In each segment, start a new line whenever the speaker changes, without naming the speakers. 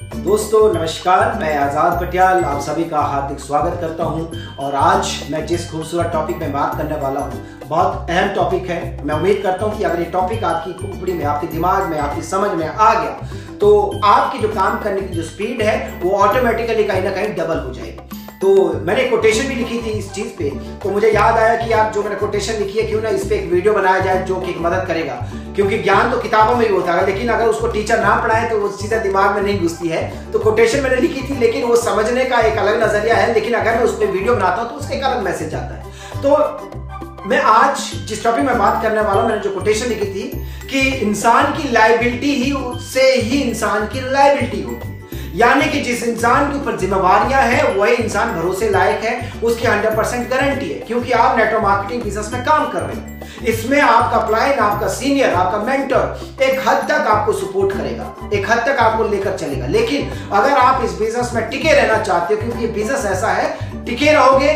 दोस्तों नमस्कार, मैं आजाद पटियाल आप सभी का हार्दिक स्वागत करता हूं। और आज मैं जिस खूबसूरत टॉपिक में बात करने वाला हूं, बहुत अहम टॉपिक है। मैं उम्मीद करता हूं कि अगर ये टॉपिक आपकी खोपड़ी में, आपके दिमाग में, आपकी समझ में आ गया तो आपकी जो काम करने की जो स्पीड है वो ऑटोमेटिकली कहीं ना कहीं डबल हो जाएगी। तो मैंने कोटेशन भी लिखी थी इस चीज पे, तो मुझे याद आया कि आप जो मैंने कोटेशन लिखी है क्यों ना इस पे एक वीडियो बनाया जाए जो कि मदद करेगा। क्योंकि ज्ञान तो किताबों में ही होता है, लेकिन अगर उसको टीचर ना पढ़ाए तो वो चीजें दिमाग में नहीं घुसती है। तो कोटेशन मैंने लिखी थी, लेकिन वो समझने का एक अलग नजरिया है, लेकिन अगर मैं उस पर वीडियो बनाता हूँ तो उसका एक अलग मैसेज आता है। तो मैं आज जिस टॉपिक में बात करने वाला हूं, मैंने जो कोटेशन लिखी थी कि इंसान की लायबिलिटी ही उससे ही इंसान की लायबिलिटी होगी। यानी कि जिस इंसान के ऊपर जिम्मेवारियां हैं वही इंसान भरोसे लायक है, उसकी 100% गारंटी है। क्योंकि आप नेटवर्क मार्केटिंग बिजनेस में काम कर रहे हैं, इसमें आपका क्लाइंट, आपका सीनियर, आपका मेंटर एक हद तक आपको सपोर्ट करेगा, एक हद तक आपको लेकर चलेगा। लेकिन अगर आप इस बिजनेस में टिके रहना चाहते हो, क्योंकि ये बिजनेस ऐसा है, टिके रहोगे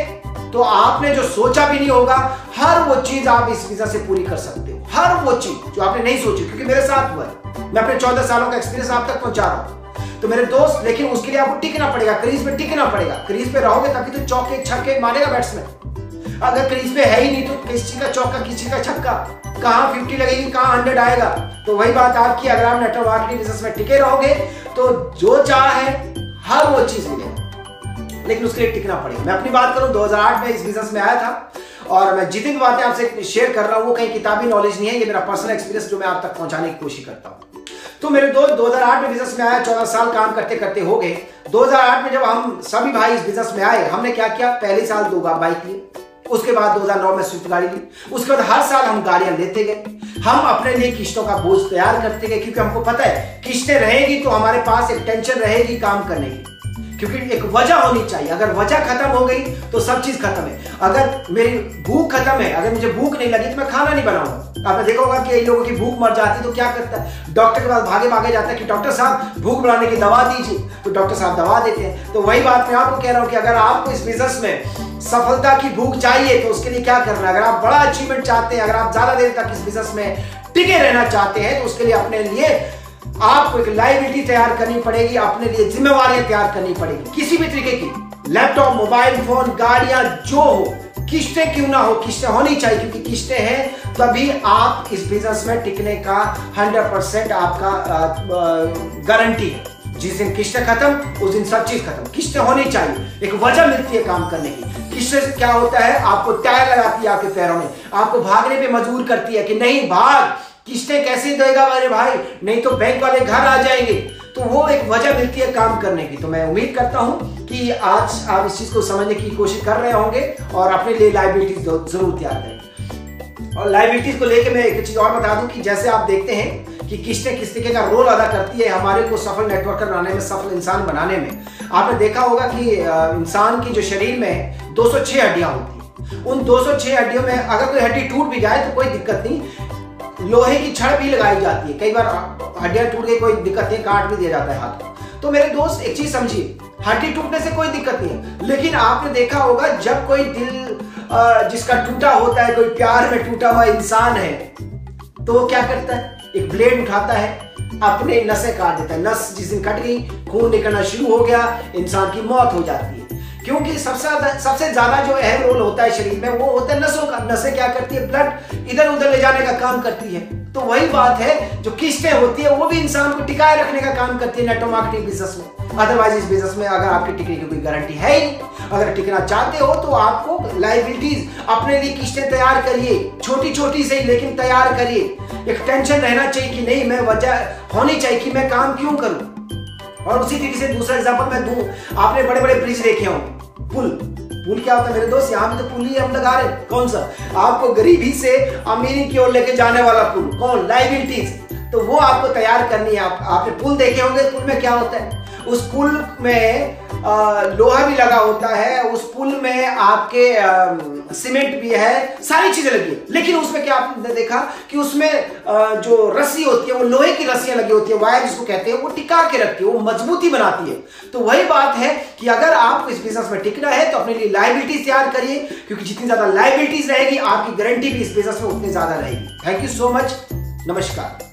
तो आपने जो सोचा भी नहीं होगा, हर वो चीज आप इस बिजनेस से पूरी कर सकते हो। हर वो चीज जो आपने नहीं सोची, क्योंकि मेरे साथ हुआ है, मैं अपने 14 सालों का एक्सपीरियंस आप तक पहुंचा रहा हूं। तो मेरे दोस्त, लेकिन उसके लिए आपको टिकना पड़ेगा, क्रीज पे टिकना पड़ेगा। क्रीज पे रहोगे तभी तो चौके छक्के मारेगा बैट्समैन। अगर क्रीज पे है ही नहीं तो किस चीज का चौका, किस चीज का छक्का, कहां 50 लगेगी, कहां 100 आएगा। तो वही बात आपकी, अगर आप नेटवर्क मार्केटिंग बिजनेस में टिके रहोगे तो जो चाहे हर वो चीज मिलेगा, लेकिन उसके लिए टिकना पड़ेगा। मैं अपनी बात करूं, 2008 में इस बिजनेस में आया था और मैं जितनी भी बातें आपसे शेयर कर रहा हूं वो कहीं किताबी नॉलेज नहीं है, ये मेरा पर्सनल एक्सपीरियंस जो मैं आप तक पहुंचाने की कोशिश करता हूं। तो मेरे दोस्त 2008 में बिजनेस में आया, 14 साल काम करते करते हो गए। 2008 में जब हम सभी भाई इस बिजनेस में आए, हमने क्या किया, पहले साल 2 बाइक ली, उसके बाद 2009 में स्विफ्ट गाड़ी ली, उसके बाद हर साल हम गाड़ियां लेते गए। हम अपने लिए किस्तों का बोझ तैयार करते गए, क्योंकि हमको पता है किस्तें रहेगी तो हमारे पास एक टेंशन रहेगी काम करने की, क्योंकि एक वजह होनी चाहिए। अगर वजह खत्म हो गई तो सब चीज खत्म है। अगर मेरी भूख खत्म है, अगर मुझे भूख नहीं लगी तो मैं खाना नहीं बनाऊंगा। आपने देखा होगा कि लोगों की भूख मर जाती है तो क्या करता है, डॉक्टर के पास भागे भागे जाता है कि डॉक्टर साहब भूख बढ़ाने की दवा दीजिए, तो डॉक्टर साहब दवा देते हैं। तो वही बात मैं आपको कह रहा हूं कि अगर आपको इस बिजनेस में सफलता की भूख चाहिए तो उसके लिए क्या करना है। अगर आप बड़ा अचीवमेंट चाहते हैं, अगर आप ज्यादा देर तक इस बिजनेस में टिके रहना चाहते हैं, तो उसके लिए अपने लिए आपको एक लायबिलिटी तैयार करनी पड़ेगी, अपने लिए जिम्मेवारियां तैयार करनी पड़ेगी, किसी भी तरीके की। लैपटॉप, मोबाइल फोन, गाड़ियां जो हो, किस्तें क्यों ना हो, किस्तें होनी चाहिए, क्योंकि किस्तें हैं तभी आप इस बिजनेस में टिकने का 100% आपका गारंटी है। जिस दिन किस्तें खत्म उस दिन सब चीज खत्म। किस्तें होनी चाहिए, एक वजह मिलती है काम करने की। किस्तें से क्या होता है, आपको टायर लगाती है आपके पैरों में, आपको भागने पे मजबूर करती है कि नहीं भाग, किस्तें कैसे देगा मेरे भाई, नहीं तो बैंक वाले घर आ जाएंगे। तो वो एक वजह मिलती है काम करने की। तो मैं उम्मीद करता हूं कि आज आप इस चीज को समझने की कोशिश कर रहे होंगे और अपने लिए लायबिलिटीज जरूर तैयार करें। और लायबिलिटीज को लेकर मैं एक चीज और बता दूं कि जैसे आप देखते हैं कि किस्तें किस तरीके का रोल अदा करती है हमारे को सफल नेटवर्कर बनाने में, सफल इंसान बनाने में। आपने देखा होगा कि इंसान की जो शरीर में 206 हड्डियां होती है, उन 206 हड्डियों में अगर कोई हड्डी टूट भी जाए तो कोई दिक्कत नहीं, लोहे की छड़ भी लगाई जाती है। कई बार हड्डियां टूट गई, कोई दिक्कत नहीं, काट भी दिया जाता है हाथ को। तो मेरे दोस्त एक चीज समझिए, हड्डी टूटने से कोई दिक्कत नहीं है, लेकिन आपने देखा होगा जब कोई दिल जिसका टूटा होता है, कोई प्यार में टूटा हुआ इंसान है, तो वो क्या करता है, एक ब्लेड उठाता है, अपने नसें काट देता है। नस जिस दिन कट गई, खून निकलना शुरू हो गया, इंसान की मौत हो जाती है। क्योंकि सबसे ज्यादा जो अहम रोल होता है शरीर में वो होता है नसों का। नसें क्या करती है, ब्लड इधर उधर ले जाने का काम करती है। तो वही बात है, जो किस्तें होती है वो भी इंसान को टिकाए रखने का काम करती है नेटवर्क मार्केटिंग बिजनेस में। अदरवाइज इस बिजनेस में अगर आपकी टिकने की कोई गारंटी है ही नहीं। अगर टिकना चाहते हो तो आपको लायबिलिटीज, अपने लिए किस्तें तैयार करिए, छोटी छोटी से ही लेकिन तैयार करिए। एक टेंशन रहना चाहिए कि नहीं, मैं वजह होनी चाहिए कि मैं काम क्यों करूं। और उसी तरीके से दूसरा एग्जांपल मैं दूं, आपने बड़े बड़े ब्रिज देखे होंगे, पुल क्या होता है मेरे दोस्त, यहाँ भी तो पुल ही हम लगा रहे हैं। कौन सा, आपको गरीबी से अमीरी की ओर लेके जाने वाला पुल, कौन, लायबिलिटीज। तो वो आपको तैयार करनी है। आपने पुल देखे होंगे, पुल में क्या होता है, उस पुल में लोहा भी लगा होता है, उस पुल में आपके सीमेंट भी है, सारी चीजें लगी है। लेकिन उसमें क्या आपने देखा कि उसमें जो रस्सी होती है वो लोहे की रस्सियां लगी होती है, वायर जिसको कहते हैं, वो टिका के रखती है, वो मजबूती बनाती है। तो वही बात है कि अगर आपको इस बिजनेस में टिकना है तो अपने लिए लायबिलिटीज तैयार करिए, क्योंकि जितनी ज्यादा लायबिलिटीज रहेगी आपकी गारंटी भी इस बिजनेस में उतनी ज्यादा रहेगी। थैंक यू सो मच, नमस्कार।